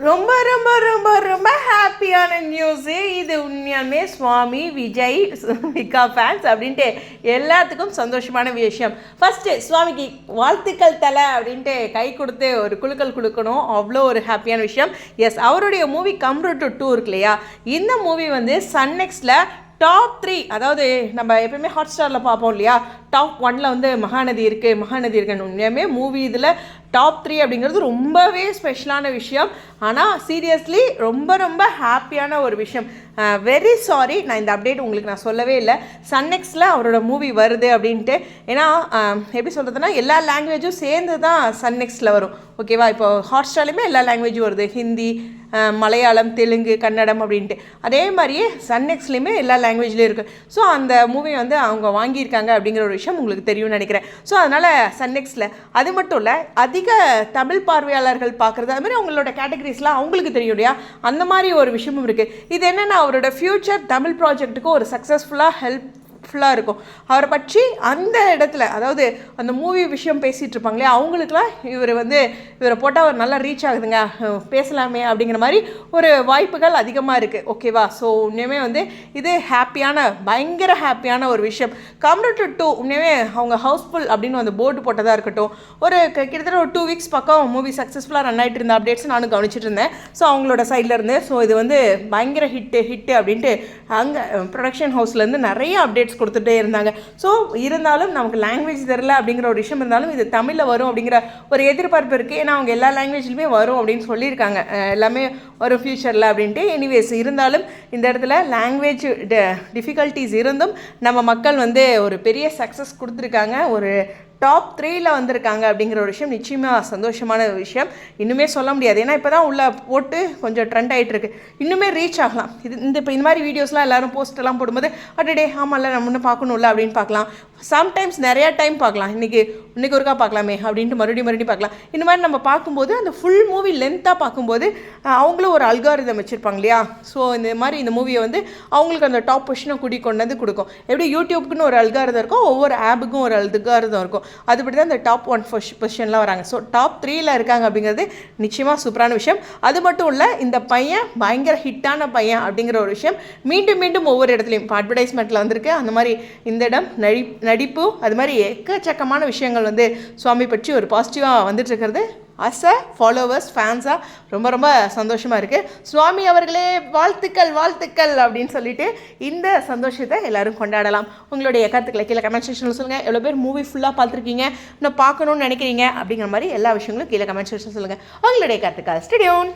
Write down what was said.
ரொம்ப ரொம்ப ரொம்ப ரொம்ப ஹாப்பியான நியூஸு இது. உண்மையாலுமே சுவாமி விஜய் விகா ஃபேன்ஸ் அப்படின்ட்டு எல்லாத்துக்கும் சந்தோஷமான விஷயம். ஃபஸ்ட்டு சுவாமிக்கு வாழ்த்துக்கள் தலை அப்படின்ட்டு கை கொடுத்து ஒரு குலுக்கல் கொடுக்கணும். அவ்வளோ ஒரு ஹாப்பியான விஷயம். எஸ், அவருடைய மூவி கம்ப்ரூட் டு 2 இருக்கு இல்லையா, இந்த மூவி வந்து சன்னெக்ஸில் டாப் 3, அதாவது நம்ம எப்பயுமே ஹாட் ஸ்டாரில் பார்ப்போம் இல்லையா, டாப் 1 வந்து மகாநதி இருக்குன்னு. உண்மையுமே மூவி இதில் டாப் 3 அப்படிங்கிறது ரொம்பவே ஸ்பெஷலான விஷயம். ஆனால் சீரியஸ்லி ரொம்ப ரொம்ப ஹாப்பியான ஒரு விஷயம். வெரி சாரி, நான் இந்த அப்டேட் உங்களுக்கு நான் சொல்லவே இல்லை. சன்னெக்ஸில் அவரோட மூவி வருது அப்படின்ட்டு. ஏன்னா எப்படி சொல்கிறதுனா, எல்லா லாங்குவேஜும் சேர்ந்து தான் சன்னெக்ஸில் வரும். ஓகேவா? இப்போ ஹாட் ஸ்டார்லையுமே எல்லா லாங்குவேஜும் வருது, ஹிந்தி, மலையாளம், தெலுங்கு, கன்னடம் அப்படின்ட்டு. அதே மாதிரியே சன்னெக்ஸ்லேயுமே எல்லா லாங்குவேஜ்லேயும் இருக்குது. ஸோ அந்த மூவி வந்து அவங்க வாங்கியிருக்காங்க அப்படிங்கிற ஒரு விஷயம் உங்களுக்கு தெரியும்னு நினைக்கிறேன். ஸோ அதனால் சன்னெக்ஸில் அது மட்டும் இல்லை, அதிக தமிழ் பார்வையாளர்கள் பார்க்குறது, அது மாதிரி அவங்களோட கேட்டகரிஸ்லாம் அவங்களுக்கு தெரியும் இல்லையா, அந்த மாதிரி ஒரு விஷயமும் இருக்குது. இது என்னென்னா, அவரோட ஃப்யூச்சர் தமிழ் ப்ராஜெக்ட்டுக்கு ஒரு சக்ஸஸ்ஃபுல்லாக ஹெல்ப்ஃபுல்லாக இருக்கும். அவரை பற்றி அந்த இடத்துல, அதாவது அந்த மூவி விஷயம் பேசிகிட்டு இருப்பாங்களே, அவங்களுக்குலாம் இவரை போட்டால் ஒரு நல்லா ரீச் ஆகுதுங்க, பேசலாமே அப்படிங்கிற மாதிரி ஒரு வாய்ப்புகள் அதிகமாக இருக்குது. ஓகேவா? ஸோ உண்மையுமே வந்து இது பயங்கர ஹாப்பியான ஒரு விஷயம். கம்ப்ரூட் டு 2 உண்மையுமே அவங்க ஹவுஸ்ஃபுல் அப்படின்னு அந்த போர்டு போட்டதாக இருக்கட்டும், ஒரு கிட்டத்தட்ட ஒரு 2 வீக்ஸ் பக்கம் மூவி சக்ஸஸ்ஃபுல்லாக ரன் ஆகிட்டு இருந்த அப்டேட்ஸ் நானும் கவனிச்சிட்டு இருந்தேன். ஸோ அவங்களோட சைடில் இருந்து இது வந்து பயங்கர ஹிட்டு அப்படின்ட்டு அங்கே ப்ரொடக்ஷன் ஹவுஸ்லேருந்து நிறைய அப்டேட்ஸ் கொடுத்துட்டே இருந்தாங்க. ஸோ இருந்தாலும் நமக்கு லாங்குவேஜ் தெரில அப்படிங்கிற ஒரு விஷயம் இருந்தாலும் இது தமிழில் வரும் அப்படிங்கிற ஒரு எதிர்பார்ப்பு இருக்குது. ஏன்னா அவங்க எல்லா லாங்குவேஜ்லையுமே வரும் அப்படின்னு சொல்லியிருக்காங்க, எல்லாமே வரும் ஃப்யூச்சரில் அப்படின்ட்டு. எனிவேஸ், இருந்தாலும் இந்த இடத்துல லாங்குவேஜ் டிஃபிகல்ட்டிஸ் இருந்தும் நம்ம மக்கள் வந்து ஒரு பெரிய சக்ஸஸ் கொடுத்துருக்காங்க. ஒரு டாப் 3 வந்திருக்காங்க அப்படிங்கிற ஒரு விஷயம் நிச்சயமாக சந்தோஷமான விஷயம். இன்னுமே சொல்ல முடியாது, ஏன்னா இப்போ தான் உள்ளே போட்டு கொஞ்சம் ட்ரெண்ட் ஆகிட்டுருக்கு. இன்னுமே ரீச் ஆகலாம். இப்போ இந்த மாதிரி வீடியோஸ்லாம் எல்லோரும் போஸ்ட்டெல்லாம் போடும்போது அடடே ஆமாம்ல நம்ம இன்னும் பார்க்கணும்ல அப்படின்னு பார்க்கலாம். சம்டைம்ஸ் நிறையா டைம் பார்க்கலாம். இன்றைக்கி ஒருக்கா பார்க்கலாமே அப்படின்ட்டு மறுபடியும் பார்க்கலாம். இந்த மாதிரி நம்ம பார்க்கும்போது அந்த ஃபுல் மூவி லென்த்தாக பார்க்கும்போது அவங்களும் ஒரு அல்காரிதம் வச்சுருப்பாங்க இல்லையா. ஸோ இந்த மாதிரி இந்த மூவியை வந்து அவங்களுக்கு அந்த டாப் பொசிஷனை கொண்டு வந்து கொடுக்கும். எப்படி யூடியூப்க்குன்னு ஒரு அல்காரிதம் இருக்கும், ஒவ்வொரு ஆப்புக்கும் ஒரு அல்காரிதம் இருக்கும். அதுபடி தான் இந்த டாப் 1 பொசிஷன்லாம் வராங்க. ஸோ டாப் 3 இருக்காங்க அப்படிங்கிறது நிச்சயமாக சூப்பரான விஷயம். அது மட்டும் இல்லை, இந்த பையன் பயங்கர ஹிட்டான பையன் அப்படிங்கிற ஒரு விஷயம் மீண்டும் மீண்டும் ஒவ்வொரு இடத்துலையும் இப்போ அட்வர்டைஸ்மெண்ட்டில் வந்திருக்கு. அந்த மாதிரி இந்த இடம் நடிப்பு, அது மாதிரி எக்கச்சக்கமான விஷயங்கள் வந்து சுவாமி பற்றி ஒரு பாசிட்டிவாக வந்துட்டு இருக்கிறது. அஸ் அ ஃபாலோவர்ஸ், ஃபேன்ஸாக ரொம்ப ரொம்ப சந்தோஷமாக இருக்குது. சுவாமி அவர்களே வாழ்த்துக்கள் அப்படின்னு சொல்லிட்டு இந்த சந்தோஷத்தை எல்லோரும் கொண்டாடலாம். உங்களுடைய கருத்துக்களை கீழே கமெண்ட் செக்ஷனில் சொல்லுங்கள். எவ்வளோ பேர் மூவி ஃபுல்லாக பார்த்துருக்கீங்க, இன்னும் பார்க்கணுன்னு நினைக்கிறீங்க அப்படிங்கிற மாதிரி எல்லா விஷயங்களும் கீழே கமெண்ட் செக்ஷன் சொல்லுங்கள். உங்களுடைய கருத்துக்கள். Stay tune.